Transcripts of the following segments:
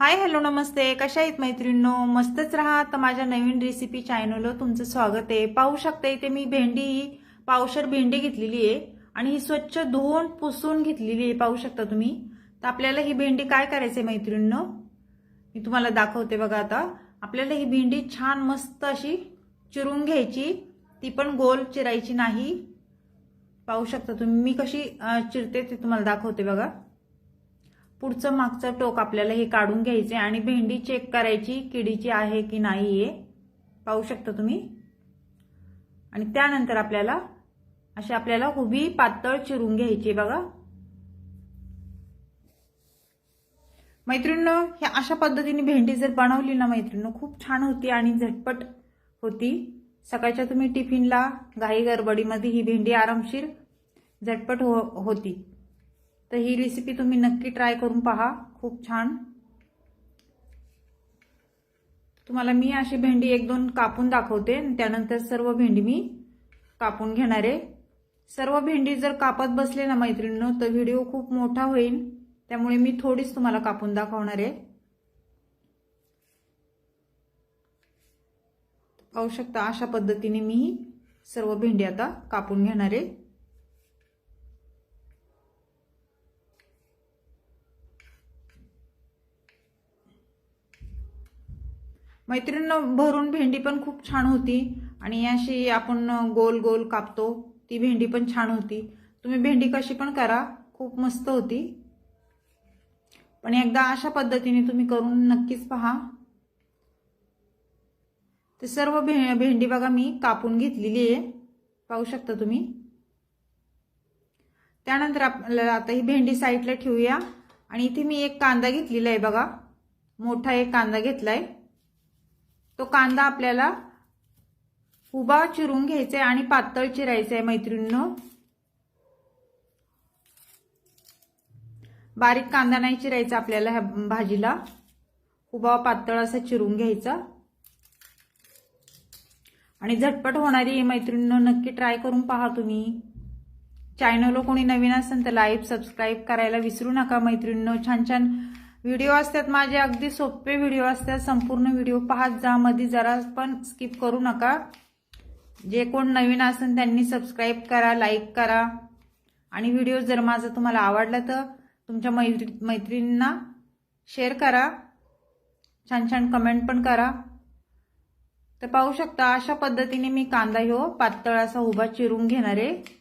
Hi hello नमस्ते, कशा आहेत मैत्रिणींनो? मस्तच राहा. तर माझ्या नवीन रेसिपी चॅनलवर तुमचं स्वागत आहे. पाहू शकता इथे मी भेंडी पावशर भेंडी घेतलेली आहे आणि ही स्वच्छ धुवून पुसून घेतलेली आहे. पाहू शकता तुम्ही. तर आपल्याला ही भेंडी काय करायचंय मैत्रिणींनो, मी तुम्हाला दाखवते बघा. आता आपल्याला ही भेंडी छान मस्त अशी चिरून घ्यायची, ती पण गोल चिरायची नाही. पाहू शकता तुम्ही मी कशी चिरते ते तुम्हाला दाखवते बघा. पुढचं मागचं टोक आपल्याला हे काढून घ्यायचे आणि भेंडी चेक करायची किडीची आहे की नाही आहे. पाहू शकता तुम्ही. आणि त्यानंतर आपल्याला उभी पातळ चिरून घ्यायची बघा. मैत्रिणींनो, ह्या अशा पद्धतीने भेंडी जर बनवली ना मैत्रिणींनो, खूप छान होती आणि झटपट होती. सकाळच्या तुम्ही टिफिनला घाई गडबडीमध्ये ही भेंडी आरामशीर झटपट होती. तर ही रेसिपी तुम्ही नक्की ट्राय करून पहा, खूप छान. तुम्हाला मी अशी भेंडी एक दोन कापून दाखवते, त्यानंतर सर्व भेंडी मी कापून घेणार आहे. सर्व भेंडी जर कापत बसले ना मैत्रिणींनो, तर व्हिडिओ खूप मोठा होईल, त्यामुळे मी थोडीच तुम्हाला कापून दाखवणार आहे. पाहू शकता अशा पद्धतीने मी सर्व भेंडी आता कापून घेणार आहे. मैत्रिणींनो, भरून भेंडी पण खूप छान होती आणि अशी आपण गोल गोल कापतो ती भेंडी पण छान होती. तुम्ही भेंडी कशी पण करा, खूप मस्त होती. पण एकदा अशा पद्धतीने तुम्ही करून नक्कीच पहा. ते सर्व भेंडी बघा मी कापून घेतलेली आहे, पाहू शकता तुम्ही. त्यानंतर आपल्याला आता ही भेंडी साईडला ठेवूया आणि इथे मी एक कांदा घेतलेला आहे बघा. मोठा एक कांदा घेतलाय. तो कांदा आपल्याला उभा चिरून घ्यायचा आहे आणि पातळ चिरायचा आहे मैत्रिणींनो. बारीक कांदा नाही चिरायचा आपल्याला ह्या भाजीला, उभा पातळ असा चिरून घ्यायचा. आणि झटपट होणारी मैत्रिणींनो, नक्की ट्राय करून पहा तुम्ही. चॅनलला कोणी नवीन असेल तर लाईक सबस्क्राईब करायला विसरू नका मैत्रिणींनो. छान छान व्हिडिओ असतात माझे, अगदी सोपे व्हिडिओ असतात. संपूर्ण व्हिडिओ पाहत जा, मध्ये जरा पण स्किप करू नका. जे कोण नवीन असेल त्यांनी सबस्क्राईब करा, लाईक करा. आणि व्हिडिओ जर माझा तुम्हाला आवडला तर तुमच्या मैत्रिणींना शेअर करा. छान छान कमेंट पण करा. तर पाहू शकता अशा पद्धतीने मी कांदा ह्यो पातळ असा उभा चिरून घेणार आहे.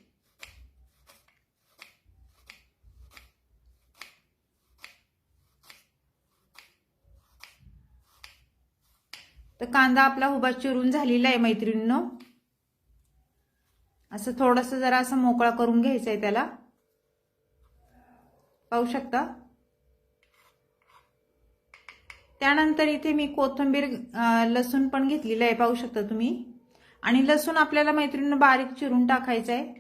तर कांदा आपला उभा चिरून झालेला आहे मैत्रिणींनो. असं थोडंसं जरा असं मोकळा करून घ्यायचं आहे त्याला, पाहू शकता. त्यानंतर इथे मी कोथिंबीर लसूण पण घेतलेला आहे, पाहू शकता तुम्ही. आणि लसूण आपल्याला मैत्रिणींनो बारीक चिरून टाकायचं आहे.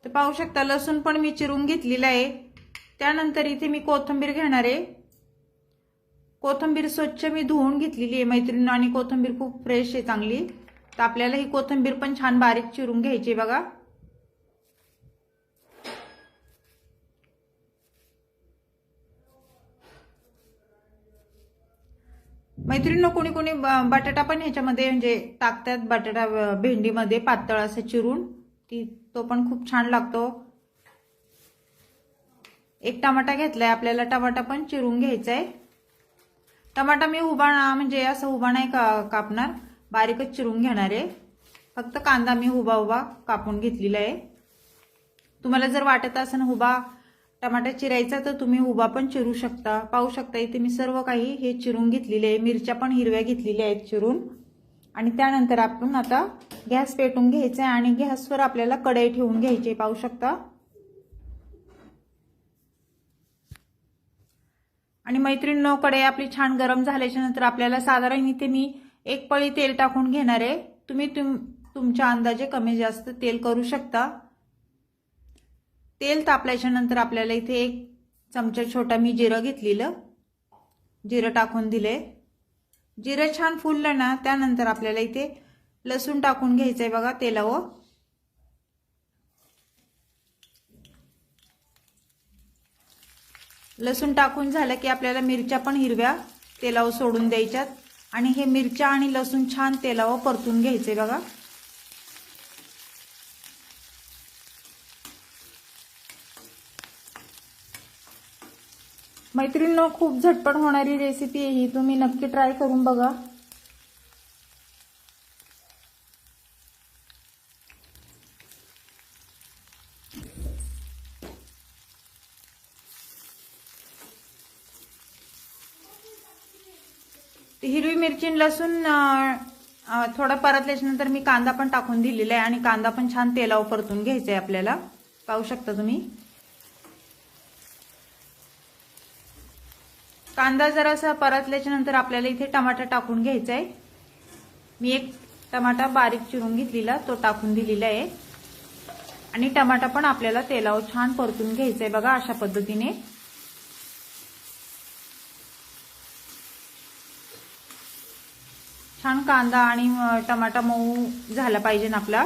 तर पाहू शकता लसूण पण मी चिरून घेतलेला आहे. त्यानंतर इथे मी कोथिंबीर घेणार आहे. कोथिंबीर स्वच्छ मी धुवून घेतलेली आहे मैत्रिणींनो आणि कोथिंबीर खूप फ्रेश आहे, चांगली. तर आपल्याला ही कोथिंबीर पण छान बारीक चिरून घ्यायची बघा. मैत्रिणींनो, कोणी कोणी बटाटा पण ह्याच्यामध्ये म्हणजे टाकतात, बटाटा भेंडीमध्ये पातळ असं चिरून, तो पण खूप छान लागतो. एक टमाटा घेतलाय आपल्याला, टमाटा पण चिरून घ्यायचा आहे. टमाटा मी उभा म्हणजे असं उभा नाही कापणार, बारीकच चिरून घेणार आहे. फक्त कांदा मी उभा कापून घेतलेला आहे. तुम्हाला जर वाटत असेल उभा टमाटा चिरायचा तर तुम्ही उभा पण चिरू शकता. पाहू शकता इथे मी सर्व काही हे चिरून घेतलेले आहे. मिरच्या पण हिरव्या घेतलेल्या आहेत चिरून. आणि त्यानंतर आपण आता गॅस पेटून घ्यायचा आहे आणि गॅसवर आपल्याला कढई ठेवून घ्यायची, पाहू शकता. आणि मैत्रिणींनो, कढई आपली छान गरम झाल्याच्या नंतर आपल्याला साधारण इथे मी एक पळी तेल टाकून घेणार आहे. तुम्ही तुमच्या अंदाजे कमी जास्त तेल करू शकता. तेल तापल्याच्या नंतर आपल्याला इथे एक चमचा छोटा मी जिरं घेतलेलं, जिरं टाकून दिले. जिरं छान फुललं ना त्यानंतर आपल्याला इथे लसूण टाकून घ्यायचंय बघा तेलावर। लसूण टाकून झालं की आपल्याला मिरच्या पण हिरव्या तेलावर सोडून द्यायच्यात आणि हे मिरच्या आणि लसूण छान तेलावर परतून घ्यायचे बघा। मैत्रिणींनो, खूप झटपट होणारी रेसिपी आहे ही, तुम्ही नक्की ट्राय करून बघा। हिरवी मिरची लसूण थोडा परतल्याच्या नंतर मी कांदा पण टाकून दिलेला आहे आणि कांदा पण छान तेलावर परतून घ्यायचा आहे आपल्याला। पाहू शकता तुम्ही कांदा जरासा परतल्याच्या नंतर आपल्याला इथे टमाटर टाकून घ्यायचा आहे। मी एक टमाटा बारीक चिरून घेतलेला तो टाकून दिलेला आहे आणि टमाटा पण आपल्याला तेलावर छान परतून घ्यायचा आहे बघा अशा पद्धतीने। छान कांदा आणि टमाटा मऊ झाला पाहिजे ना आपला।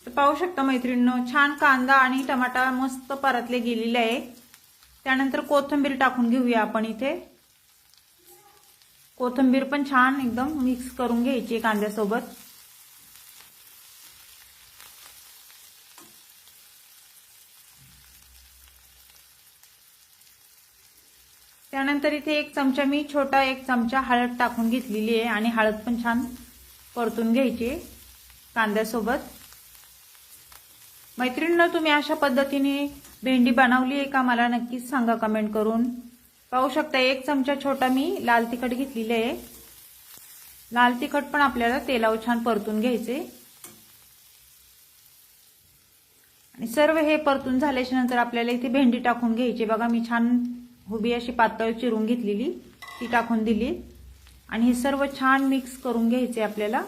तर पाहू शकता मैत्रिणींनो, छान कांदा आणि टमाटा मस्त परतले गेलेले आहे। त्यानंतर कोथिंबीर टाकून घेऊया आपण इथे। कोथिंबीर पण छान एकदम मिक्स करून घ्यायची कांद्यासोबत। त्यानंतर इथे एक चमचा मी छोटा एक चमचा हळद टाकून घेतलेली आहे आणि हळद पण छान परतून घ्यायची कांद्यासोबत। मैत्रिणींनो, तुम्ही अशा पद्धतीने भेंडी बनवली आहे का मला नक्कीच सांगा कमेंट करून। पाहू शकता एक चमचा छोटा मी लाल तिखट घेतलेले आहे। लाल तिखट पण आपल्याला तेलावर छान परतून घ्यायचे आणि सर्व हे परतून झाल्याच्या नंतर आपल्याला इथे भेंडी टाकून घ्यायची बघा। मी छान उभी अशी पातळ चिरून घेतलेली ती टाकून दिली आणि हे सर्व छान मिक्स करून घ्यायचे आपल्याला।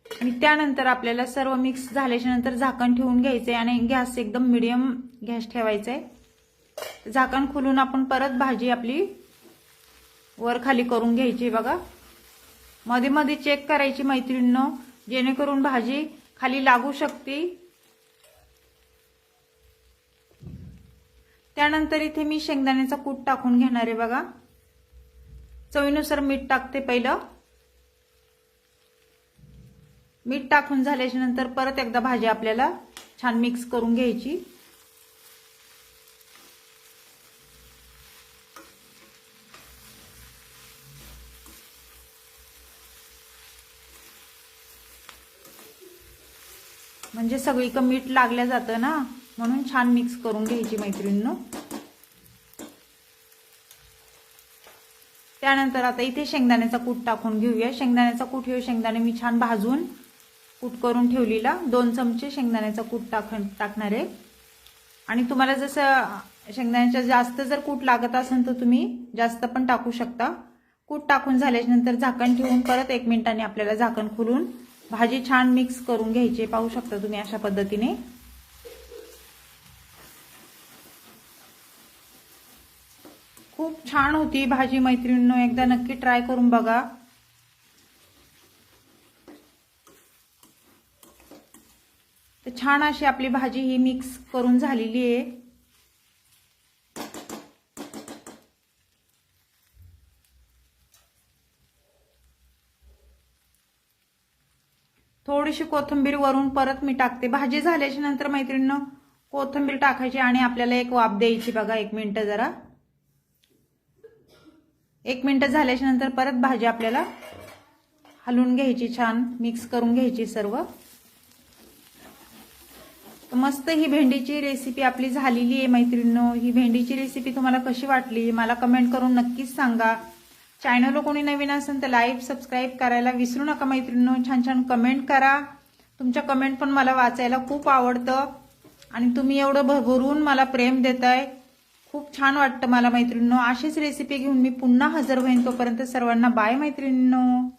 आणि त्यानंतर आपल्याला सर्व मिक्स झाल्याच्या नंतर झाकण ठेवून घ्यायचे आणि गॅस एकदम मीडियम गॅस ठेवायचा आहे। झाकण खोलून आपण परत भाजी आपली वर खाली करून घ्यायची बघा। मध्ये मध्ये चेक करायची मैत्रिणींनो, जेणेकरून भाजी खाली लागू शकते। त्यानंतर इथे मी शेंगदाण्याचा कूट टाकून घेणार आहे बघा। चवीनुसार मीठ टाकते पहिलं। मीठ टाकून झाल्याच्या नंतर परत एकदा भाजी आपल्याला छान मिक्स करून घ्यायची। म्हणजे सगळीकडे मीठ लागलं जातं ना, म्हणून छान मिक्स करून घ्यायची मैत्रिणींनो। त्यानंतर आता इथे शेंगदाण्याचा कूट टाकून घेऊया। शेंगदाण्याचा कूट हे शेंगदाणे मी छान भाजून कूट करून ठेवलेला 2 चमचे शेंगदाण्याचा कूट टाकणार आहे। आणि तुम्हाला जसं शेंगदाण्याचा जास्त जर कूट लागत असेल तर तुम्ही जास्त पण टाकू शकता। कूट टाकून झाल्याच्या नंतर झाकण ठेवून परत 1 मिनिटांनी आपल्याला झाकण खोलून भाजी छान मिक्स करून घ्यायची। पाहू शकता तुम्ही अशा पद्धतीने। खूप छान होती भाजी मैत्रिणींनो, एकदा नक्की ट्राय करून बघा। तर छान अशी आपली भाजी ही मिक्स करून झालेली आहे। थोडीशी कोथिंबीर वरून परत मी टाकते। भाजी झाल्याच्या नंतर मैत्रिणींनो कोथिंबीर टाकायची आणि आपल्याला एक वाफ द्यायची बघा 1 मिनिट जरा। 1 मिनिट झाल्याच्या नंतर परत भाजी आपल्याला हलवून घ्यायची, छान मिक्स करून घ्यायची सर्व। मस्त ही भेंडीची रेसिपी आपली झालेली आहे मैत्रिणींनो। ही भेंडीची रेसिपी तुम्हाला कशी वाटली मला कमेंट करून नक्कीच सांगा। चॅनलला कोणी नवीन असेल तर लाईक सबस्क्राईब करायला विसरू नका मैत्रिणींनो। छान छान कमेंट करा, तुमच्या कमेंट पण मला वाचायला खूप आवडतं। आणि तुम्ही एवढं भरभरून मला प्रेम देताय. खूप छान वाटतं मला मैत्रिणींनो. अशीच रेसिपी घेऊन मी पुन्हा हजर होईन. तोपर्यंत सर्वांना बाय मैत्रिणींनो.